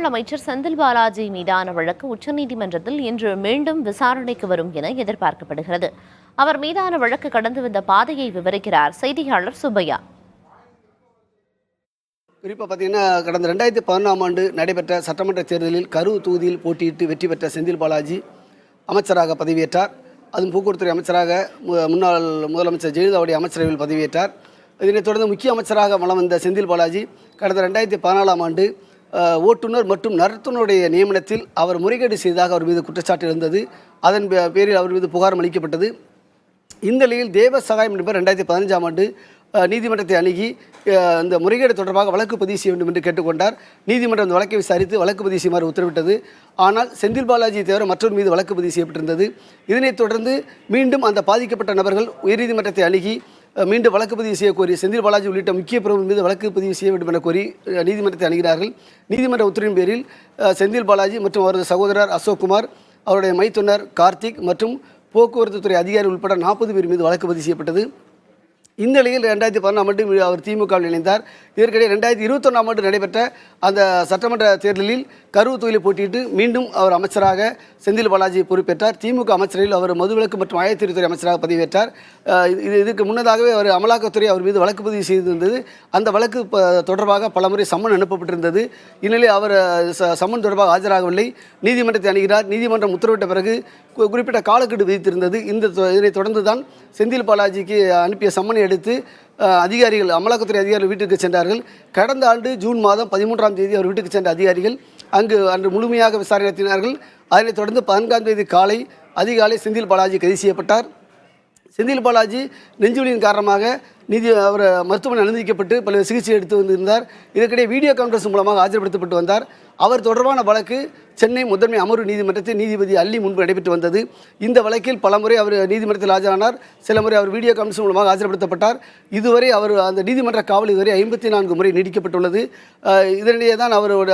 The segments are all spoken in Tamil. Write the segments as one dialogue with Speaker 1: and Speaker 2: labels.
Speaker 1: முன்னாள் அமைச்சர் செந்தில் பாலாஜி மீதான வழக்கு உச்சநீதிமன்றத்தில் இன்று மீண்டும் விசாரணைக்கு வரும் என எதிர்பார்க்கப்படுகிறது. அவர் மீதான வழக்கு கடந்து வந்த பாதையை விவரிக்கிறார் செய்தியாளர் சுப்பையா.
Speaker 2: குறிப்பாக பார்த்தீங்கன்னா, கடந்த 2011ஆம் ஆண்டு நடைபெற்ற சட்டமன்ற தேர்தலில் கரூர் தொகுதியில் போட்டியிட்டு வெற்றி பெற்ற செந்தில் பாலாஜி அமைச்சராக பதவியேற்றார். அதுவும் போக்குவரத்துறை அமைச்சராக முன்னாள் முதலமைச்சர் ஜெயலலிதாவுடைய அமைச்சரவையில் பதவியேற்றார். இதனைத் தொடர்ந்து முக்கிய அமைச்சராக வலம் வந்த செந்தில் பாலாஜி கடந்த 2014ஆம் ஆண்டு ஓட்டுநர் மற்றும் நடத்துனருடைய நியமனத்தில் அவர் முறைகேடு செய்ததாக அவர் மீது குற்றச்சாட்டு இருந்தது. அதன் பேரில் அவர் மீது புகார் அளிக்கப்பட்டது. இந்த நிலையில் தேவ சகாயம் என்பவர் 2015ஆம் ஆண்டு நீதிமன்றத்தை அணுகி இந்த முறைகேடு தொடர்பாக வழக்கு பதிவு செய்ய வேண்டும் என்று கேட்டுக்கொண்டார். நீதிமன்றம் அந்த வழக்கை விசாரித்து வழக்கு பதிவு செய்யுமாறு உத்தரவிட்டது. ஆனால் செந்தில் பாலாஜியை தவிர மற்றொரு மீது வழக்கு பதிவு செய்யப்பட்டிருந்தது. இதனைத் தொடர்ந்து மீண்டும் அந்த பாதிக்கப்பட்ட நபர்கள் உயர்நீதிமன்றத்தை அணுகி மீண்டும் வழக்கு பதிவு செய்யக்கோரி செந்தில் பாலாஜி உள்ளிட்ட முக்கிய பிரமுகர் மீது வழக்கு பதிவு செய்ய வேண்டும் என கோரி நீதிமன்றத்தை அணுகிறார்கள். நீதிமன்ற உத்தரவின் பேரில் செந்தில் பாலாஜி மற்றும் அவரது சகோதரர் அசோக்குமார், அவருடைய மைத்துனர் கார்த்திக் மற்றும் போக்குவரத்து துறை அதிகாரி உட்பட 40 பேர் மீது வழக்கு பதிவு செய்யப்பட்டது. இந்த நிலையில் 2014ஆம் ஆண்டு அவர் திமுகவில் இணைந்தார். இதற்கிடையே 2021ஆம் ஆண்டு நடைபெற்ற அந்த சட்டமன்ற தேர்தலில் கரூர் தொகுதியில் போட்டியிட்டு மீண்டும் அவர் அமைச்சராக செந்தில் பாலாஜி பொறுப்பேற்றார். திமுக அமைச்சரில் அவர் மதுவிலக்கு மற்றும் ஆயத்தீர்த்துறை அமைச்சராக பதவியேற்றார். இதுக்கு முன்னதாகவே அவர் அமலாக்கத்துறை அவர் மீது வழக்கு பதிவு செய்திருந்தது. அந்த வழக்கு தொடர்பாக பலமுறை சம்மன் அனுப்பப்பட்டிருந்தது. இந்நிலையில் அவர் சம்மன் தொடர்பாக ஆஜராகவில்லை. நீதிமன்றத்தை அணுகிறார். நீதிமன்றம் உத்தரவிட்ட பிறகு குறிப்பிட்ட காலக்கெடு விதித்திருந்தது. இதனைத் தொடர்ந்து தான் செந்தில் பாலாஜிக்கு அனுப்பிய சம்மனை எடுத்து அதிகாரிகள், அமலாக்கத்துறை அதிகாரிகள் வீட்டுக்கு சென்றார்கள். கடந்த ஆண்டு ஜூன் மாதம் 13ஆம் தேதி அவர் வீட்டுக்கு சென்ற அதிகாரிகள் அன்று முழுமையாக விசாரணை நடத்தினார்கள். அதனைத் தொடர்ந்து 14ஆம் தேதி அதிகாலை செந்தில் பாலாஜி கைது செய்யப்பட்டார். செந்தில் பாலாஜி நெஞ்சுவலியின் காரணமாக அவர் மருத்துவமனை அனுமதிக்கப்பட்டு பல்வேறு சிகிச்சை எடுத்து வந்திருந்தார். இதற்கிடையே வீடியோ கான்ஃபரன்ஸ் மூலமாக ஆஜர்படுத்தப்பட்டு வந்தார். அவர் தொடர்பான வழக்கு சென்னை முதன்மை அமர்வு நீதிமன்றத்தில் நீதிபதி அல்லி முன்பு நடைபெற்று வந்தது. இந்த வழக்கில் பலமுறை அவர் நீதிமன்றத்தில் ஆஜரானார். சில முறை அவர் வீடியோ கான்ஃபரன்ஸ் மூலமாக ஆஜர்படுத்தப்பட்டார். இதுவரை அவர் அந்த நீதிமன்ற காவல் இதுவரை 54 முறை நீடிக்கப்பட்டுள்ளது. இதனிடையே தான் அவரோட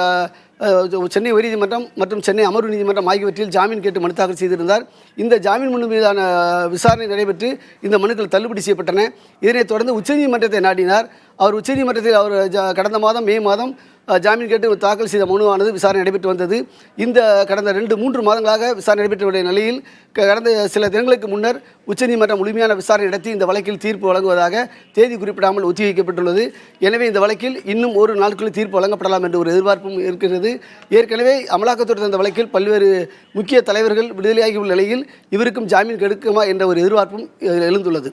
Speaker 2: சென்னை உயர்நீதிமன்றம் மற்றும் சென்னை அமர்வு நீதிமன்றம் ஆகியவற்றில் ஜாமீன் கேட்டு மனு தாக்கல் செய்திருந்தார். இந்த ஜாமீன் மனு மீதான விசாரணை நடைபெற்று இந்த மனுக்கள் தள்ளுபடி செய்யப்பட்டன. இதனைத் தொடர்ந்து உச்சநீதிமன்றத்தை நாடினார். அவர் உச்சநீதிமன்றத்தில் அவர் கடந்த மாதம் மே மாதம் ஜாமீன் கேட்டு தாக்கல் செய்த மனுவானது விசாரணை நடைபெற்று வந்தது. இந்த கடந்த 2-3 மாதங்களாக விசாரணை நடைபெற்ற நிலையில் கடந்த சில தினங்களுக்கு முன்னர் உச்சநீதிமன்றம் முழுமையான விசாரணை நடத்தி இந்த வழக்கில் தீர்ப்பு வழங்குவதாக தேதி குறிப்பிடாமல் ஒத்திவைக்கப்பட்டுள்ளது. எனவே இந்த வழக்கில் இன்னும் ஒரு நாட்களில் தீர்ப்பு வழங்கப்படலாம் என்ற ஒரு எதிர்பார்ப்பும் இருக்கிறது. ஏற்கனவே அமலாக்கத்துறை இந்த வழக்கில் பல்வேறு முக்கிய தலைவர்கள் விடுதலையாகியுள்ள நிலையில் இவருக்கும் ஜாமீன் கிடைக்குமா என்ற ஒரு எதிர்பார்ப்பும் எழுந்துள்ளது.